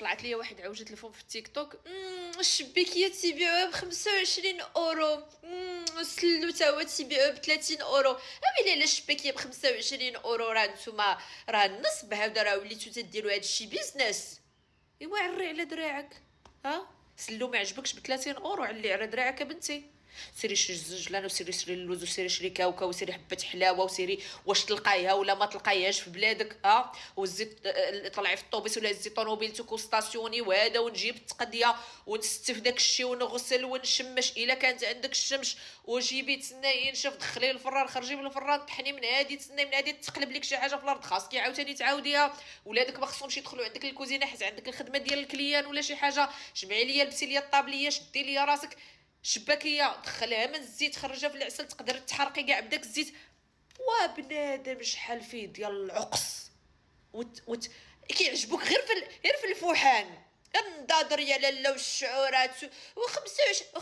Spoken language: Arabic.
طلعت لي واحد عوجة تليفون في التيك توك. الشباكيه تيبيعوها ب25 اورو. سلو تا هو تيبيعوه ب30 اورو. اويلي لا الشباكيه ب25 اورو راه نتوما راه النصب هذا، راه وليتو تديروا هادشي بيزنس. ايوا عري على دراعك. سلو ما عجبكش ب30 اورو، علي على دراعك بنتي. سيري شري الزنجلان، وسيري شري اللوز، وسيري شري كاوكا، وسيري حبه حلاوه، وسيري واش تلقايها ولا ما تلقايهاش في بلادك. والزيت طلعي في الطوبيس ولا هزي طوموبيلتك وستاسيوني وهذا، ونجيب التقديه ونستف داك الشيء ونغسل ونشمش الا كانت عندك الشمس، وجيبي تسناي ينشف، دخليه للفران، خرجي من الفران، طحني من هادي، تسناي من هادي، تقلب لك شي حاجه في الارض، خاصك عاوتاني تعاوديها. ولادك ما خصهمش يدخلوا عندك الكوزينه حيت عندك الخدمه ديال الكليان ولا شي حاجه. جمعي ليا لبسي ليا الطابليه، شدي ليا راسك. شباكيه دخلها من الزيت، خرجها في العسل، تقدر تحرقي كاع بداك الزيت. وبنادم شحال فيه ديال العقص. كيعجبوك غير في الفوحان. النضاضر يا لاله والشعورات و25